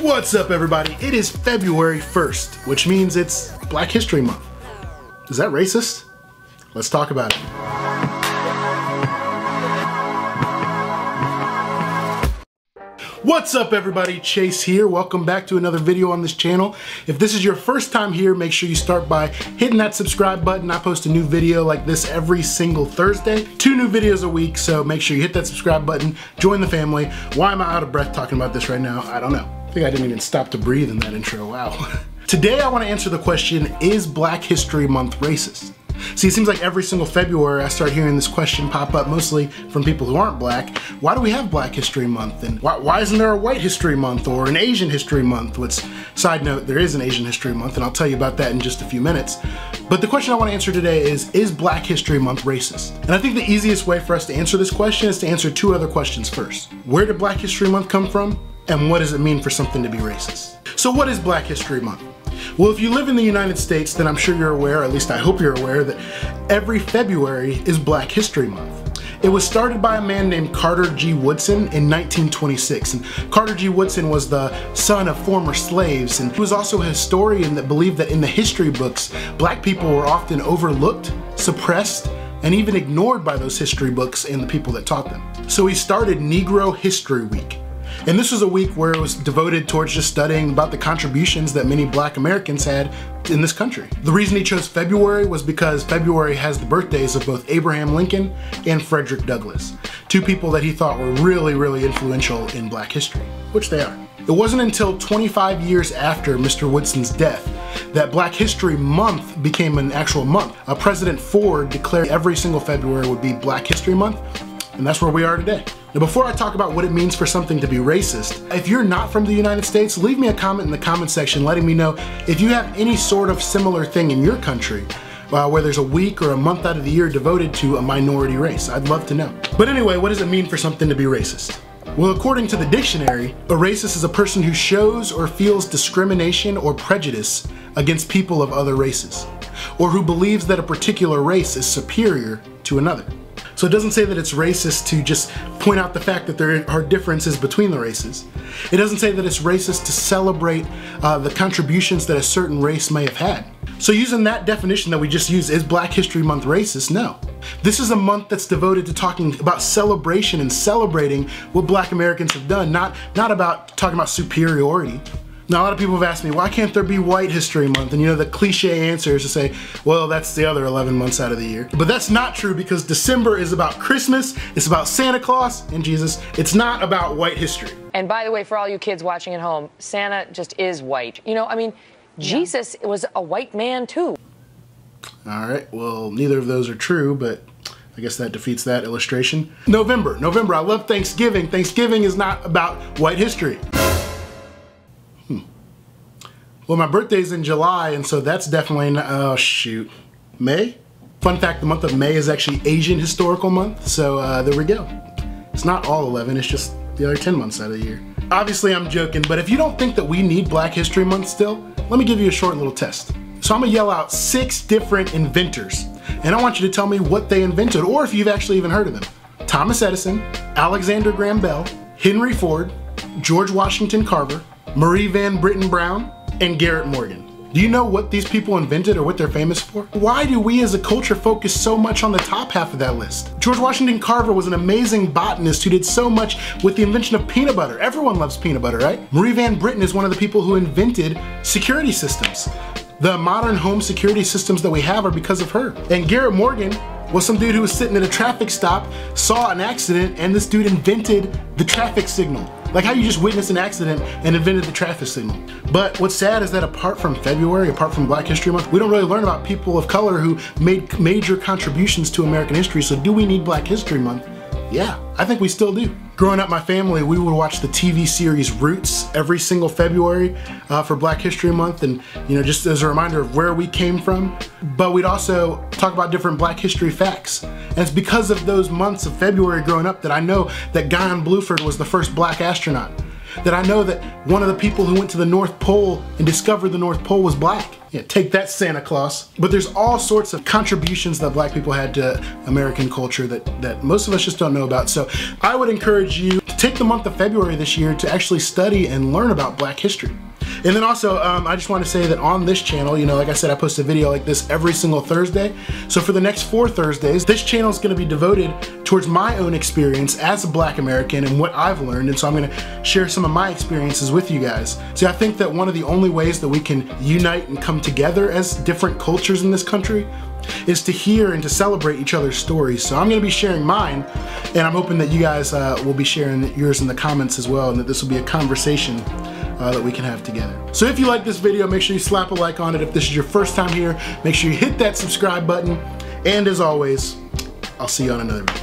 What's up, everybody? It is February 1st, which means it's Black History Month. Is that racist? Let's talk about it. What's up, everybody? Chase here. Welcome back to another video on this channel. If this is your first time here, make sure you start by hitting that subscribe button. I post a new video like this every single Thursday. 2 new videos a week, so make sure you hit that subscribe button, join the family. Why am I out of breath talking about this right now? I don't know. I think I didn't even stop to breathe in that intro. Wow. Today I want to answer the question, is Black History Month racist? See, it seems like every single February I start hearing this question pop up, mostly from people who aren't black. Why do we have Black History Month? And why isn't there a White History Month or an Asian History Month? Which, side note, there is an Asian History Month, and I'll tell you about that in just a few minutes. But the question I want to answer today is Black History Month racist? And I think the easiest way for us to answer this question is to answer 2 other questions first. Where did Black History Month come from? And what does it mean for something to be racist? So what is Black History Month? Well, if you live in the United States, then I'm sure you're aware, or at least I hope you're aware, that every February is Black History Month. It was started by a man named Carter G. Woodson in 1926. And Carter G. Woodson was the son of former slaves, and he was also a historian that believed that in the history books, black people were often overlooked, suppressed, and even ignored by those history books and the people that taught them. So he started Negro History Week. And this was a week where it was devoted towards just studying about the contributions that many black Americans had in this country. The reason he chose February was because February has the birthdays of both Abraham Lincoln and Frederick Douglass, 2 people that he thought were really, really influential in black history, which they are. It wasn't until 25 years after Mr. Woodson's death that Black History Month became an actual month. President Ford declared every single February would be Black History Month, and that's where we are today. Now, before I talk about what it means for something to be racist, if you're not from the United States, leave me a comment in the comment section letting me know if you have any sort of similar thing in your country where there's a week or a month out of the year devoted to a minority race. I'd love to know. But anyway, what does it mean for something to be racist? Well, according to the dictionary, a racist is a person who shows or feels discrimination or prejudice against people of other races, or who believes that a particular race is superior to another. So it doesn't say that it's racist to just point out the fact that there are differences between the races. It doesn't say that it's racist to celebrate the contributions that a certain race may have had. So using that definition that we just used, is Black History Month racist? No. This is a month that's devoted to talking about celebration and celebrating what black Americans have done, not about talking about superiority. Now, a lot of people have asked me, why can't there be White History Month? And you know, the cliche answer is to say, well, that's the other 11 months out of the year. But that's not true, because December is about Christmas, it's about Santa Claus and Jesus. It's not about white history. And by the way, for all you kids watching at home, Santa just is white. You know, I mean, Jesus was a white man too. All right, well, neither of those are true, but I guess that defeats that illustration. November, I love Thanksgiving. Thanksgiving is not about white history. Well, my birthday's in July, and so that's definitely not, oh shoot, May? Fun fact, the month of May is actually Asian Historical Month, so there we go. It's not all 11, it's just the other 10 months out of the year. Obviously I'm joking, but if you don't think that we need Black History Month still, let me give you a short little test. So I'm gonna yell out 6 different inventors, and I want you to tell me what they invented, or if you've actually even heard of them. Thomas Edison, Alexander Graham Bell, Henry Ford, George Washington Carver, Marie Van Britten Brown, and Garrett Morgan. Do you know what these people invented or what they're famous for? Why do we as a culture focus so much on the top half of that list? George Washington Carver was an amazing botanist who did so much with the invention of peanut butter. Everyone loves peanut butter, right? Marie Van Britten is one of the people who invented security systems. The modern home security systems that we have are because of her. And Garrett Morgan was some dude who was sitting at a traffic stop, saw an accident, and this dude invented the traffic signal. Like how you just witnessed an accident and invented the traffic signal. But what's sad is that apart from February, apart from Black History Month, we don't really learn about people of color who made major contributions to American history. So do we need Black History Month? Yeah, I think we still do. Growing up, my family, we would watch the TV series Roots every single February for Black History Month, and you know, just as a reminder of where we came from. But we'd also talk about different Black history facts. And it's because of those months of February growing up that I know that Guyon Bluford was the first black astronaut. That I know that one of the people who went to the North Pole and discovered the North Pole was black. Yeah, take that, Santa Claus. But there's all sorts of contributions that black people had to American culture that most of us just don't know about. So I would encourage you to take the month of February this year to actually study and learn about Black history. And then also, I just want to say that on this channel, you know, like I said, I post a video like this every single Thursday. So for the next 4 Thursdays, this channel is going to be devoted towards my own experience as a Black American and what I've learned. And so I'm going to share some of my experiences with you guys. See, I think that one of the only ways that we can unite and come together as different cultures in this country is to hear and to celebrate each other's stories. So I'm going to be sharing mine, and I'm hoping that you guys will be sharing yours in the comments as well, and that this will be a conversation that we can have together. So if you like this video, make sure you slap a like on it. If this is your first time here, make sure you hit that subscribe button. And as always, I'll see you on another video.